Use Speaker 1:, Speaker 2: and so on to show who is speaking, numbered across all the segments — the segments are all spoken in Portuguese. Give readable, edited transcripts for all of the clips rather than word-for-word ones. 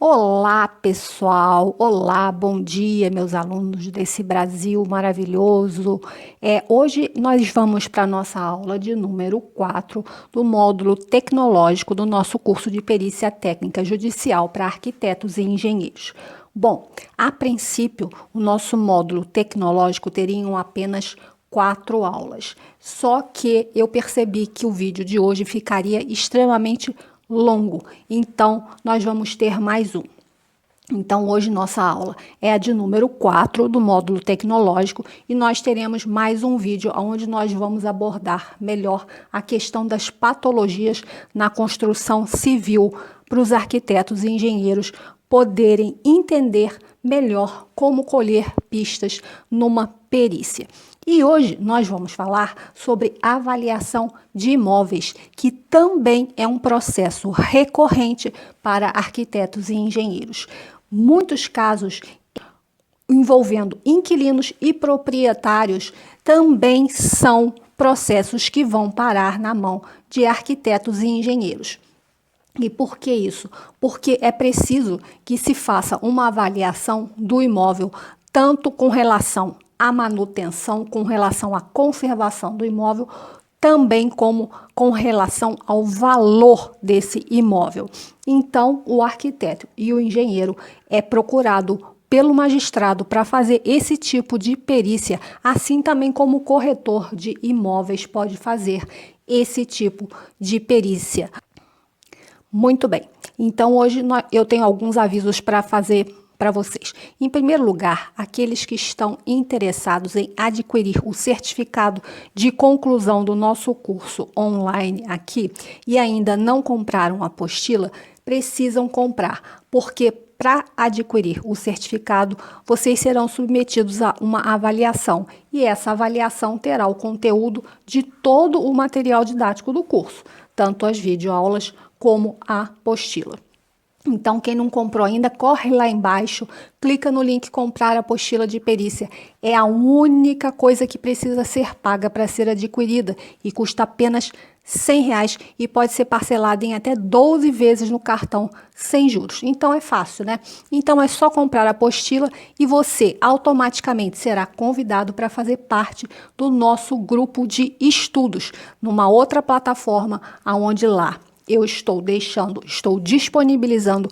Speaker 1: Olá, pessoal! Olá, bom dia, meus alunos desse Brasil maravilhoso. Hoje nós vamos para a nossa aula de número 4 do módulo tecnológico do nosso curso de Perícia Técnica Judicial para arquitetos e engenheiros. Bom, a princípio, o nosso módulo tecnológico teria apenas 4 aulas. Só que eu percebi que o vídeo de hoje ficaria extremamente longo, então nós vamos ter mais um. Então hoje nossa aula é a de número 4 do módulo tecnológico e nós teremos mais um vídeo onde nós vamos abordar melhor a questão das patologias na construção civil para os arquitetos e engenheiros poderem entender melhor como colher pistas numa perícia. E hoje nós vamos falar sobre avaliação de imóveis, que também é um processo recorrente para arquitetos e engenheiros. Muitos casos envolvendo inquilinos e proprietários também são processos que vão parar na mão de arquitetos e engenheiros. E por que isso? Porque é preciso que se faça uma avaliação do imóvel, tanto com relação à manutenção, com relação à conservação do imóvel, também como com relação ao valor desse imóvel. Então, o arquiteto e o engenheiro é procurado pelo magistrado para fazer esse tipo de perícia, assim também como o corretor de imóveis pode fazer esse tipo de perícia. Muito bem, então hoje eu tenho alguns avisos para fazer para vocês. Em primeiro lugar, aqueles que estão interessados em adquirir o certificado de conclusão do nosso curso online aqui e ainda não compraram a apostila, precisam comprar, porque para adquirir o certificado, vocês serão submetidos a uma avaliação e essa avaliação terá o conteúdo de todo o material didático do curso, tanto as videoaulas como a apostila. Então, quem não comprou ainda, corre lá embaixo, clica no link comprar a apostila de perícia. É a única coisa que precisa ser paga para ser adquirida e custa apenas R$100 e pode ser parcelada em até 12 vezes no cartão sem juros. Então é fácil, né? Então é só comprar a apostila e você automaticamente será convidado para fazer parte do nosso grupo de estudos numa outra plataforma, aonde lá eu estou disponibilizando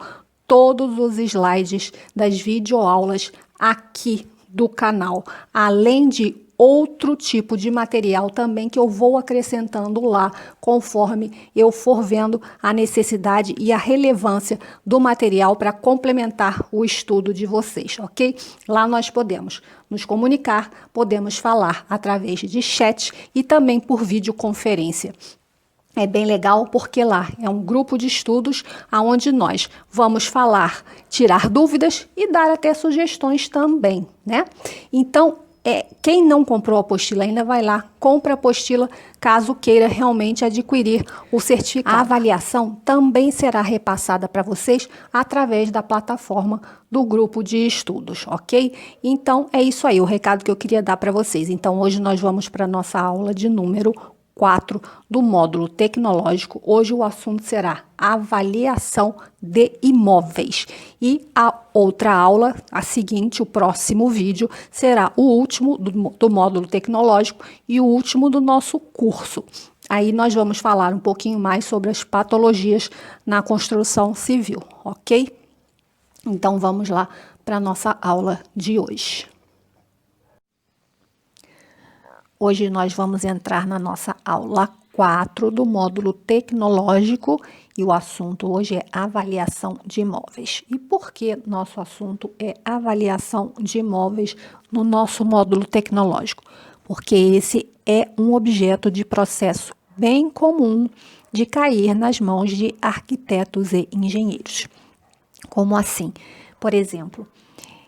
Speaker 1: todos os slides das videoaulas aqui do canal, além de outro tipo de material também que eu vou acrescentando lá, conforme eu for vendo a necessidade e a relevância do material para complementar o estudo de vocês, ok? Lá nós podemos nos comunicar, podemos falar através de chat e também por videoconferência. É bem legal porque lá é um grupo de estudos onde nós vamos falar, tirar dúvidas e dar até sugestões também, né? Então, quem não comprou a apostila ainda vai lá, compra a apostila caso queira realmente adquirir o certificado. A avaliação também será repassada para vocês através da plataforma do grupo de estudos, ok? Então, é isso aí, o recado que eu queria dar para vocês. Então, hoje nós vamos para a nossa aula de número 4 do módulo tecnológico. Hoje o assunto será avaliação de imóveis. E a outra aula, a seguinte, o próximo vídeo, será o último do módulo tecnológico e o último do nosso curso. Aí nós vamos falar um pouquinho mais sobre as patologias na construção civil, ok? Então vamos lá para a nossa aula de hoje. Hoje nós vamos entrar na nossa aula 4 do módulo tecnológico e o assunto hoje é avaliação de imóveis. E por que nosso assunto é avaliação de imóveis no nosso módulo tecnológico? Porque esse é um objeto de processo bem comum de cair nas mãos de arquitetos e engenheiros. Como assim? Por exemplo,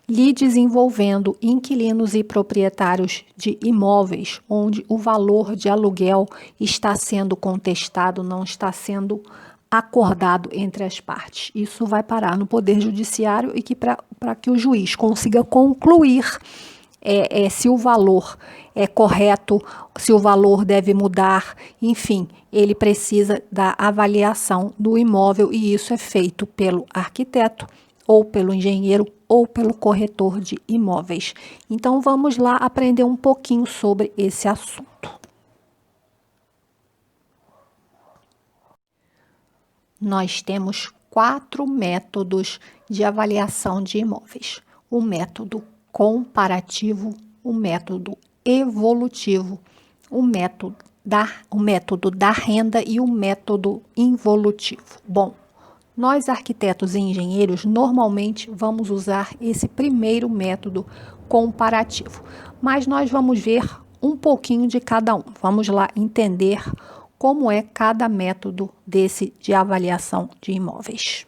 Speaker 1: lides envolvendo inquilinos e proprietários de imóveis, onde o valor de aluguel está sendo contestado, não está sendo acordado entre as partes. Isso vai parar no Poder Judiciário e que para que o juiz consiga concluir se o valor é correto, se o valor deve mudar, enfim, ele precisa da avaliação do imóvel e isso é feito pelo arquiteto ou pelo engenheiro, ou pelo corretor de imóveis. Então, vamos lá aprender um pouquinho sobre esse assunto. Nós temos 4 métodos de avaliação de imóveis: o método comparativo, o método evolutivo, o método da renda e o método involutivo. Bom, nós arquitetos e engenheiros normalmente vamos usar esse primeiro método comparativo, mas nós vamos ver um pouquinho de cada um. Vamos lá entender como é cada método desse de avaliação de imóveis.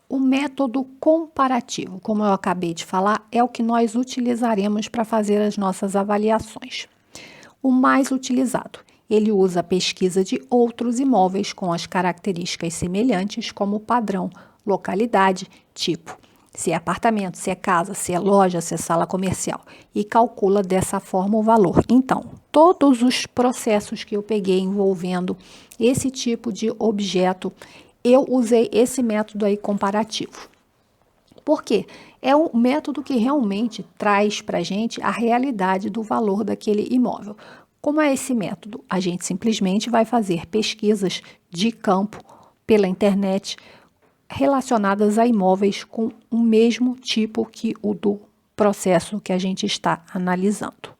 Speaker 1: O método comparativo, como eu acabei de falar, é o que nós utilizaremos para fazer as nossas avaliações. O mais utilizado, ele usa a pesquisa de outros imóveis com as características semelhantes como padrão, localidade, tipo, se é apartamento, se é casa, se é loja, se é sala comercial, e calcula dessa forma o valor. Então, todos os processos que eu peguei envolvendo esse tipo de objeto, eu usei esse método aí comparativo. Por quê? É um método que realmente traz para a gente a realidade do valor daquele imóvel. Como é esse método? A gente simplesmente vai fazer pesquisas de campo pela internet relacionadas a imóveis com o mesmo tipo que o do processo que a gente está analisando.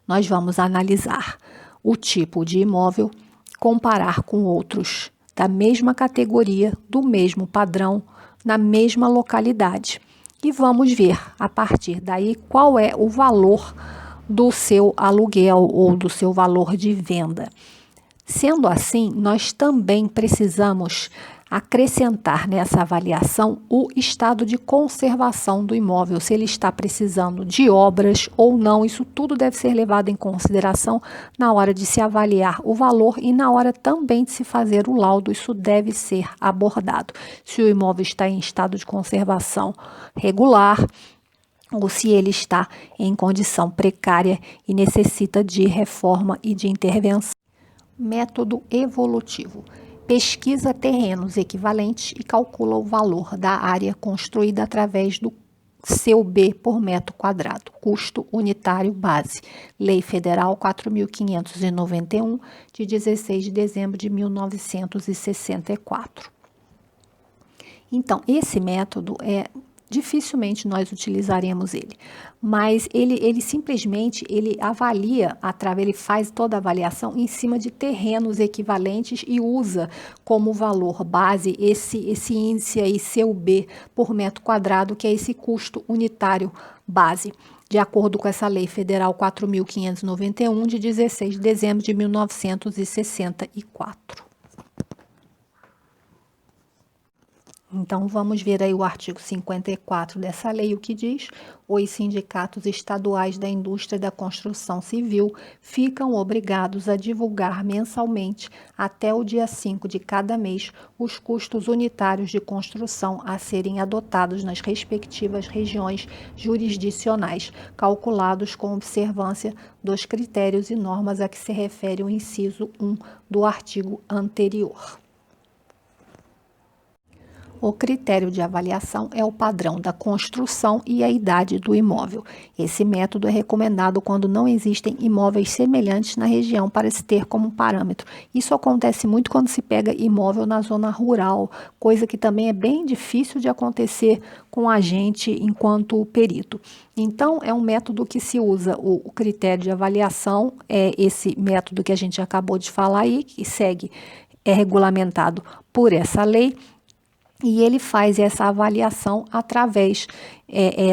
Speaker 1: Nós vamos analisar o tipo de imóvel, comparar com outros da mesma categoria, do mesmo padrão, na mesma localidade. E vamos ver, a partir daí, qual é o valor do seu aluguel ou do seu valor de venda. Sendo assim, nós também precisamos acrescentar nessa avaliação o estado de conservação do imóvel, se ele está precisando de obras ou não. Isso tudo deve ser levado em consideração na hora de se avaliar o valor e na hora também de se fazer o laudo. Isso deve ser abordado. Se o imóvel está em estado de conservação regular, ou se ele está em condição precária e necessita de reforma e de intervenção. Método evolutivo. Pesquisa terrenos equivalentes e calcula o valor da área construída através do seu B por metro quadrado, custo unitário base. Lei Federal 4.591, de 16 de dezembro de 1964. Então, esse método dificilmente nós utilizaremos ele, mas ele simplesmente avalia, ele faz toda a avaliação em cima de terrenos equivalentes e usa como valor base esse índice aí, seu B por metro quadrado, que é esse custo unitário base, de acordo com essa Lei Federal 4.591, de 16 de dezembro de 1964. Então, vamos ver aí o artigo 54 dessa lei, o que diz: os sindicatos estaduais da indústria da construção civil ficam obrigados a divulgar mensalmente, até o dia 5 de cada mês, os custos unitários de construção a serem adotados nas respectivas regiões jurisdicionais, calculados com observância dos critérios e normas a que se refere o inciso 1 do artigo anterior. O critério de avaliação é o padrão da construção e a idade do imóvel. Esse método é recomendado quando não existem imóveis semelhantes na região para se ter como parâmetro. Isso acontece muito quando se pega imóvel na zona rural, coisa que também é bem difícil de acontecer com a gente enquanto perito. Então, é um método que se usa o critério de avaliação, é esse método que a gente acabou de falar aí, que é regulamentado por essa lei. E ele faz essa avaliação através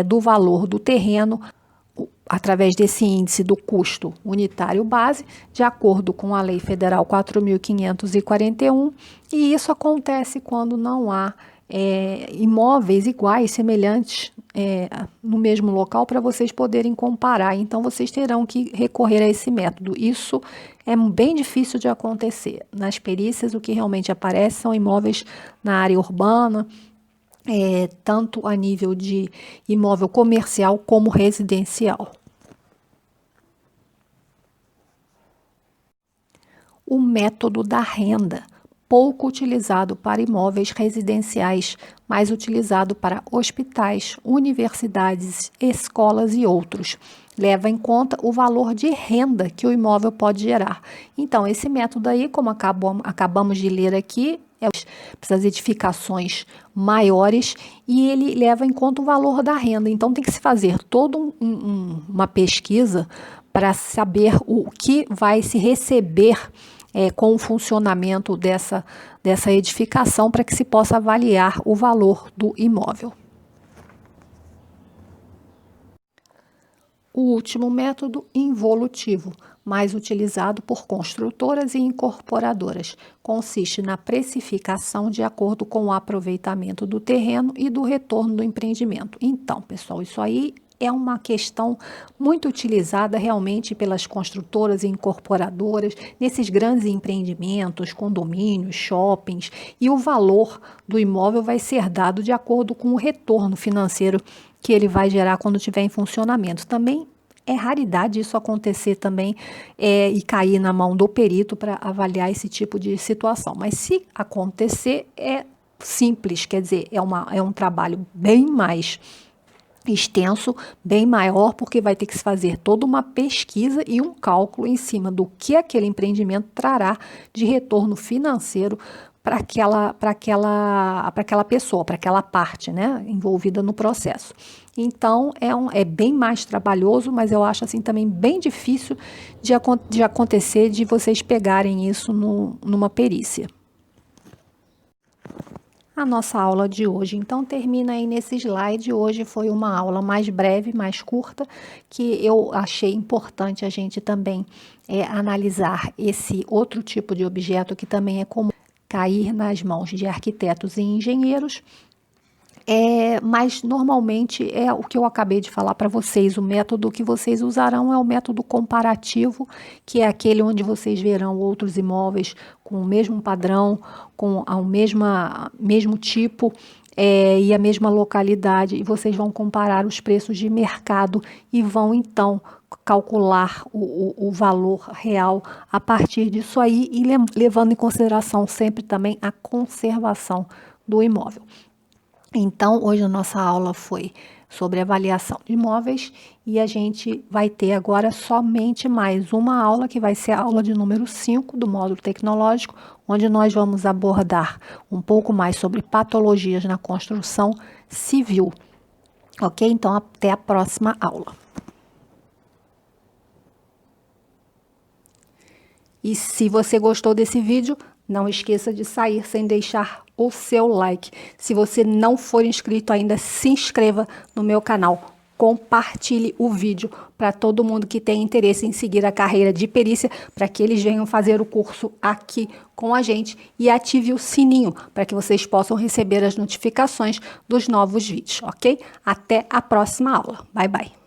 Speaker 1: do valor do terreno, através desse índice do custo unitário base, de acordo com a Lei Federal 4.541, e isso acontece quando não há imóveis iguais, semelhantes no mesmo local para vocês poderem comparar. Então, vocês terão que recorrer a esse método. Isso é bem difícil de acontecer. Nas perícias, o que realmente aparece são imóveis na área urbana, tanto a nível de imóvel comercial como residencial. O método da renda. pouco utilizado para imóveis residenciais, mais utilizado para hospitais, universidades, escolas e outros. Leva em conta o valor de renda que o imóvel pode gerar. Então, esse método aí, como acabamos de ler aqui, para as edificações maiores, e ele leva em conta o valor da renda. Então, tem que se fazer toda uma pesquisa para saber o que vai se receber com o funcionamento dessa edificação, para que se possa avaliar o valor do imóvel. O último método, involutivo, mais utilizado por construtoras e incorporadoras, consiste na precificação de acordo com o aproveitamento do terreno e do retorno do empreendimento. Então, pessoal, isso aí é uma questão muito utilizada realmente pelas construtoras e incorporadoras nesses grandes empreendimentos, condomínios, shoppings, e o valor do imóvel vai ser dado de acordo com o retorno financeiro que ele vai gerar quando estiver em funcionamento. Também é raridade isso acontecer também e cair na mão do perito para avaliar esse tipo de situação. Mas se acontecer, é simples, quer dizer, é um trabalho bem mais extenso, bem maior, porque vai ter que se fazer toda uma pesquisa e um cálculo em cima do que aquele empreendimento trará de retorno financeiro para aquela pessoa, para aquela parte, né, envolvida no processo. Então, é bem mais trabalhoso, mas eu acho assim também bem difícil de acontecer, de vocês pegarem isso numa perícia. A nossa aula de hoje, então, termina aí nesse slide. Hoje foi uma aula mais breve, mais curta, que eu achei importante a gente também analisar esse outro tipo de objeto que também é comum cair nas mãos de arquitetos e engenheiros. Mas normalmente é o que eu acabei de falar para vocês. O método que vocês usarão é o método comparativo, que é aquele onde vocês verão outros imóveis com o mesmo padrão, com o mesmo tipo e a mesma localidade, e vocês vão comparar os preços de mercado e vão então calcular o valor real a partir disso aí, e levando em consideração sempre também a conservação do imóvel. Então, hoje a nossa aula foi sobre avaliação de imóveis, e a gente vai ter agora somente mais uma aula, que vai ser a aula de número 5 do módulo tecnológico, onde nós vamos abordar um pouco mais sobre patologias na construção civil. Ok? Então, até a próxima aula. E se você gostou desse vídeo, não esqueça de sair sem deixar o seu like. Se você não for inscrito ainda, se inscreva no meu canal. Compartilhe o vídeo para todo mundo que tem interesse em seguir a carreira de perícia, para que eles venham fazer o curso aqui com a gente, e ative o sininho para que vocês possam receber as notificações dos novos vídeos, ok? Até a próxima aula. Bye, bye.